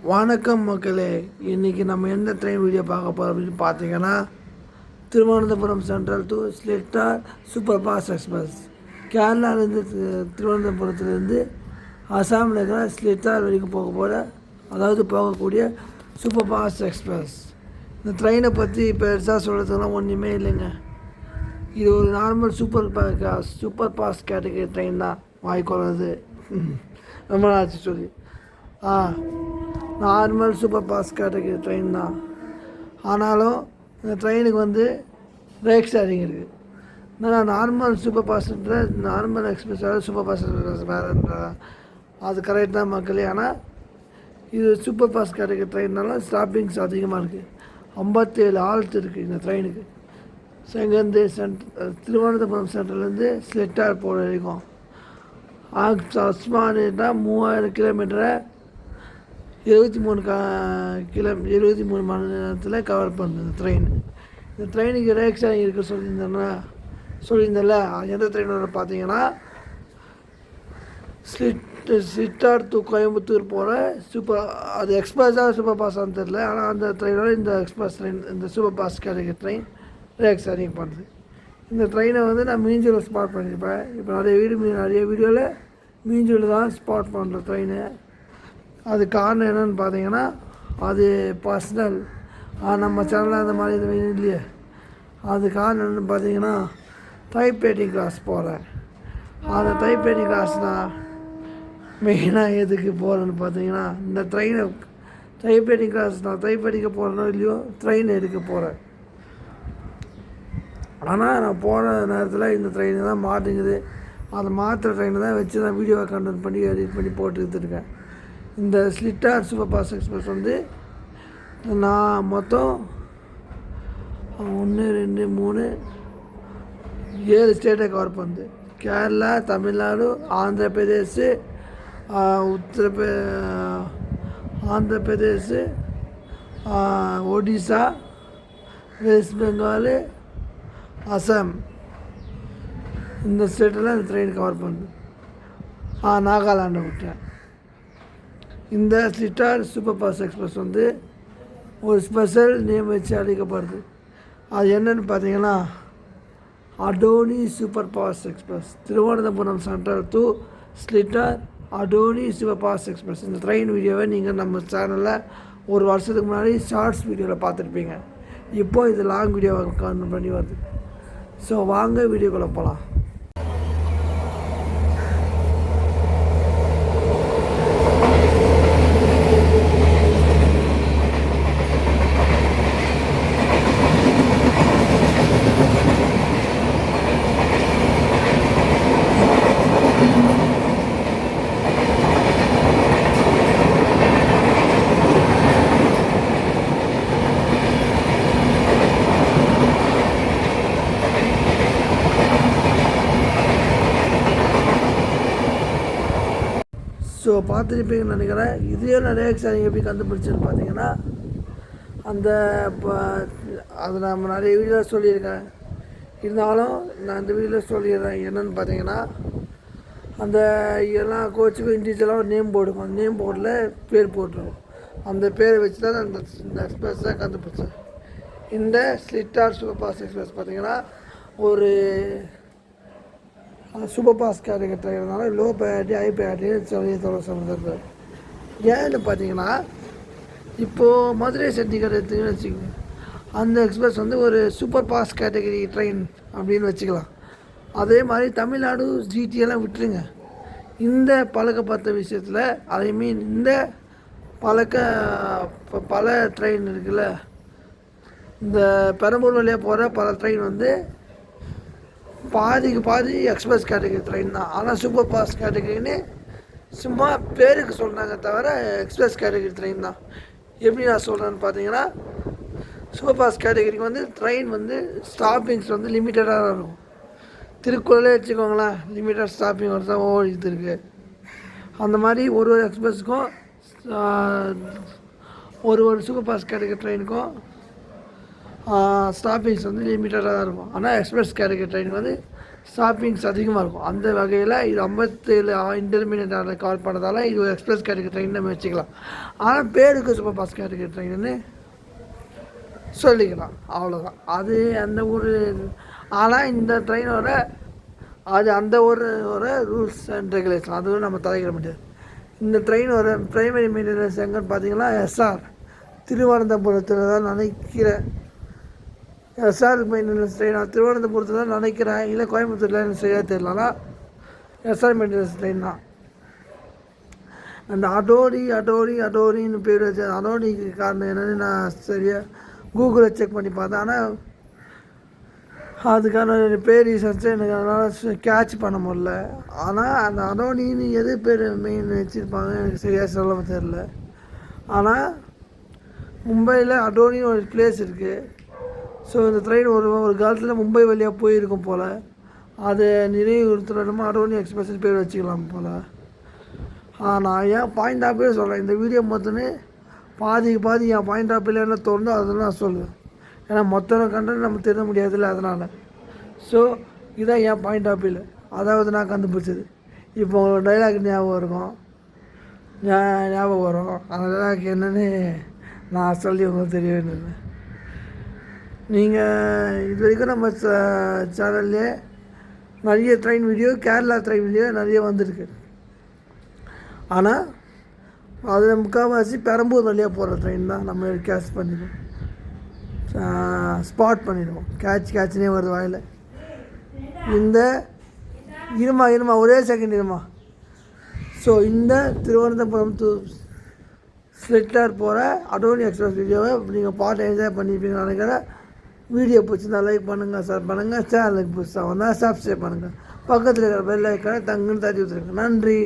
வணக்கம் மக்களே, இன்றைக்கி நம்ம என்ன ட்ரெயின் வீடியோ பார்க்க போகிறோம் அப்படின்னு பார்த்தீங்கன்னா, Thiruvananthapuram central to Silchar super fast express. கேரளாவிலேருந்து திருவனந்தபுரத்துலேருந்து அசாமில் இருக்கிற ஸ்லெட்டார் வரைக்கும் போகக்கூடிய சூப்பர் ஃபாஸ்ட் எக்ஸ்பிரஸ். இந்த ட்ரெயினை பற்றி பெருசாக சொல்கிறதுலாம் ஒன்றுமே இல்லைங்க. இது ஒரு normal super fast category train தான். வாய்க்கொள்வது ரொம்ப நாச்சு சொல்லி normal super fast category train தான். ஆனாலும் இந்த ட்ரெயினுக்கு ரேக் ஷேரிங் இருக்குது. நான் நார்மல் சூப்பர் ஃபாஸ்ட்ன்ற நார்மல் எக்ஸ்பிரஸ் வேறு, சூப்பர் ஃபாஸ்ட் எக்ஸ்பிரஸ் வேறுன்ற அது கரெக்ட் தான் மக்களே. ஆனால் இது சூப்பர் ஃபாஸ்ட் கேட்டகரி ட்ரெயின்னால ஸ்டாப்பிங்ஸ் அதிகமாக இருக்குது. 57 ஹால்ட் இருக்குது இந்த ட்ரெயினுக்கு. இங்கேருந்து திருவனந்தபுரம் சென்ட்ரலேருந்து ஸ்லெட்டார் போகிற வரைக்கும் அஸ்மானிட்டா 3000 கிலோமீட்டரை 23 மணி நேரத்தில் கவர் பண்ணுது இந்த ட்ரெயின். இந்த ட்ரெயினுக்கு ரேக் ஷேரிங் இருக்க சொல்லியிருந்தேன்ல. எந்த ட்ரெயினோட பார்த்தீங்கன்னா ஸ்லெட்டார் டு கோயம்புத்தூர் போகிற அது எக்ஸ்பிரஸாக சூப்பர் ஃபாஸ்ட்டான்னு தெரில. ஆனால் அந்த ட்ரெயினோட இந்த எக்ஸ்பிரஸ் ட்ரெயின், இந்த super fast category train rack sharing பண்ணுது. இந்த ட்ரெயினை நான் மீஞ்சூரில் ஸ்பாட் பண்ணியிருப்பேன். இப்போ நிறைய வீடியோவில் மீஞ்சூரில் தான் ஸ்பாட் பண்ணுற ட்ரெயின். அது காரணம் என்னென்னு பார்த்தீங்கன்னா, அது பர்சனல். நம்ம சேனலில் அந்த மாதிரி இது இல்லையே. அது காரணம் என்னென்னு பார்த்தீங்கன்னா, டைப்ரைட்டிங் கிளாஸ் போகிறேன். அந்த டைப்ரைட்டிங் கிளாஸ் நான் மெயினாக எதுக்கு போகிறேன்னு பார்த்தீங்கன்னா, இந்த ட்ரெயினை டைப்ரைட்டிங் கிளாஸ் நான் டைப் அடிக்க போகிறேனோ இல்லையோ ட்ரெயின் எடுக்க போகிறேன். ஆனால் நான் போகிற நேரத்தில் இந்த ட்ரெயின் தான் மாட்டுங்குது. அதை மாற்றுற ட்ரெயினை தான் வச்சு நான் வீடியோவை கண்டென்ட் பண்ணி எடிட் பண்ணி போட்டுருக்கேன். இந்த ஸ்லெட்டார் சூப்பர் ஃபாஸ்ட் எக்ஸ்பிரஸ் நான் மொத்தம் 1 2 3 7 ஸ்டேட்டை கவர் பண்ணுது. கேரளா, தமிழ்நாடு, ஆந்திர பிரதேஷ், ஆந்திர பிரதேஷ், ஒடிசா, வெஸ்ட் பெங்கால், அசாம். இந்த ஸ்டேட்டெல்லாம் இந்த ட்ரெயின் கவர் பண்ணுது. நாகாலாண்டை விட்டேன். இந்த ஸ்லெட்டார் சூப்பர் ஃபாஸ்ட் எக்ஸ்பிரஸ் ஒரு ஸ்பெஷல் நேம் வச்சு அழைக்கப்படுது. அது என்னென்னு பார்த்தீங்கன்னா, Aronai super fast express. Thiruvananthapuram central to Silchar Aronai super fast express. இந்த ட்ரெயின் வீடியோவை நீங்கள் நம்ம சேனலில் ஒரு வருஷத்துக்கு முன்னாடி ஷார்ட்ஸ் வீடியோவில் பார்த்துருப்பீங்க. இப்போது இது லாங் வீடியோவை கன்வெர்ட் பண்ணி வருது. ஸோ வாங்க வீடியோக்குள்ளே போகலாம். ஸோ பார்த்துருப்பீங்கன்னு நினைக்கிறேன். இதே நிறைய ஷேரிங் எப்படி கண்டுபிடிச்சுன்னு பார்த்தீங்கன்னா, அது நம்ம நிறைய வீடியோவில் சொல்லியிருக்கேன். இருந்தாலும் நான் இந்த வீடியோவில் சொல்லிடுறேன். என்னென்னு பார்த்தீங்கன்னா, அந்த எல்லா கோச்சுக்கும் இண்டிவிஜுவலாக ஒரு நேம் போர்டு இருக்கும். அந்த நேம் போர்டில் பேர் போட்டுருக்கும். அந்த பேரை வச்சு தான் இந்த எக்ஸ்பிரஸை கண்டுபிடிச்சேன். இந்த ஸ்லெட்டார் சூப்பர் ஃபாஸ்ட் எக்ஸ்பிரஸ் பார்த்தீங்கன்னா ஒரு சூப்பர் ஃபாஸ்ட் கேட்டகரி ட்ரெயினால லோ ப்ரையாரிட்டி, ஹை ப்ரையாரிட்டி சொல்கிறது. ஏன்னு பார்த்தீங்கன்னா, இப்போது மதுரை சண்டிகர் எடுத்துக்கின்னு வச்சுக்கோங்க. அந்த எக்ஸ்பிரஸ் ஒரு சூப்பர் ஃபாஸ்ட் கேட்டகரி ட்ரெயின் அப்படின்னு வச்சுக்கலாம். அதே மாதிரி தமிழ்நாடு ஜிடியெல்லாம் விட்டுருங்க. இந்த பழக்கப்பட்ட விஷயத்தில் இந்த பல ட்ரெயின் இருக்குல்ல, இந்த பெரம்பூர் வழியாக போகிற பல ட்ரெயின் பாதிக்கு பாதி எக்ஸ்பிரஸ் கேட்டகரி ட்ரெயின் தான். ஆனால் சூப்பர் ஃபாஸ்ட் கேட்டகரின்னு சும்மா பேருக்கு சொல்கிறாங்க தவிர எக்ஸ்பிரஸ் கேட்டகரி ட்ரெயின் தான். எப்படி நான் சொல்கிறேன்னு பார்த்தீங்கன்னா, சூப்பர் ஃபாஸ்ட் கேட்டகரிக்கு ட்ரெயின் ஸ்டாப்பிங்ஸ் லிமிட்டடாக இருக்கும். திருக்குறளே வச்சுக்கோங்களேன், லிமிட்டட் ஸ்டாப்பிங் தான் ஓடிட்டு இருக்குது. அந்த மாதிரி ஒரு எக்ஸ்பிரஸுக்கும் ஒரு சூப்பர் ஃபாஸ்ட் கேட்டகரி ட்ரெயினுக்கும் ஸ்டாப்பிங்ஸ் வந்து லிமிட்டடாக தான் இருக்கும். ஆனால் எக்ஸ்பிரஸ் கேட்டகரி ட்ரெயின் வந்து ஸ்டாப்பிங்ஸ் அதிகமாக இருக்கும். அந்த வகையில் இது 57 இன்டர்மீடியட் ஆர்டர் கால் பண்ணதால் இது ஒரு எக்ஸ்பிரஸ் கேட்டகரி ட்ரெயின் நம்ம வச்சுக்கலாம். ஆனால் பேருக்கு சூப்பர் ஃபாஸ்ட் கேட்டகரி ட்ரெயின்னு சொல்லிக்கலாம், அவ்வளோதான். அது அந்த ஒரு ஆனால் இந்த ட்ரெயினோட அது அந்த ஒரு ரூல்ஸ் அண்ட் ரெகுலேஷன், அதுவும் நம்ம தலையிட முடியாது. இந்த ட்ரெயினோட ப்ரைமரி மெயின்டெனன்ஸ் எங்கன்னு பார்த்தீங்கன்னா எஸ்ஆர் திருவனந்தபுரத்தில் தான் நினைக்கிறேன். எஸ்ஆர் மெயின்டெனன்ஸ் ட்ரெயின் நான் திருவனந்தபுரத்தில் தான் நினைக்கிறேன், இல்லை கோயம்புத்தூரில் எனக்கு சரியாக தெரியல. ஆனால் எஸ்ஆர் மெயின்டெனன்ஸ் ட்ரெயின் தான். அந்த அடோரின்னு பேர் வச்சு அடோரிக்கு காரணம் என்னென்னு நான் சரியாக கூகுளில் செக் பண்ணி பார்த்தேன். ஆனால் அதுக்கான பேர் ரீசன்ஸு எனக்கு அதனால் கேட்ச் பண்ண முடில. ஆனால் அந்த அடோனின்னு எது பேர் மெயின் வச்சுருப்பாங்க எனக்கு சரியாக சொல்ல தெரில. ஆனால் மும்பையில் அடோனின்னு ஒரு பிளேஸ் இருக்குது. ஸோ இந்த ட்ரெயின் ஒரு காலத்தில் மும்பை வழியாக போயிருக்கும் போல். அது நினைவுறுத்துறமா அடோனி எக்ஸ்பிரஸ் பேர் வச்சுக்கலாம் போல். நான் ஏன் பாயிண்ட் ஆஃப் வியூ சொல்கிறேன், இந்த வீடியோ மொத்தமே பாதி என் பாயிண்ட் ஆஃப் வியூவில் என்ன தோணுதோ அதெல்லாம் நான் சொல்லுவேன். ஏன்னா மொத்த கண்டென்ட் நம்ம தெரிஞ்ச முடியாதுல்ல, அதனால். ஸோ இதான் என் பாயிண்ட் ஆஃப் வியூவில், அதாவது நான் கண்டுபிடிச்சது. இப்போ உங்களுக்கு டைலாக் ஞாபகம் இருக்கும், ஞாபகம் வரும். அந்த டைலாக் என்னென்னு நான் சொல்லி உங்களுக்கு தெரிய வேண்டியது. நீங்கள் இது வரைக்கும் நம்ம சேனல்லே நிறைய train video, Kerala train video நிறைய வந்திருக்கு. ஆனால் அதில் முக்கால்வாசி பெரம்பூர் வழியாக போகிற ட்ரெயின் தான் நம்ம கேட்ச் பண்ணிடுவோம், ஸ்பாட் பண்ணிடுவோம். கேட்ச்னே வருது வாயில். இந்த இருமா ஒரே செகண்ட் இருமா. ஸோ இந்த திருவனந்தபுரம் டு ஸ்லிட்டர் போகிற அடோனி எக்ஸ்பிரஸ் வீடியோவை நீங்கள் பார்த்து என்ஜாய் பண்ணிப்பீங்கன்னு நினைக்கிறேன். வீடியோ பிடிச்சிருந்தா லைக் பண்ணுங்கள், ஷேர் பண்ணுங்கள். சேனலுக்கு புதுசாக வந்தால் சப்ஸ்கிரைப் பண்ணுங்கள். பக்கத்தில் இருக்கிற பெல் ஐக்கானை தங்குன்னு தட்டி விட்டுருங்க. நன்றி.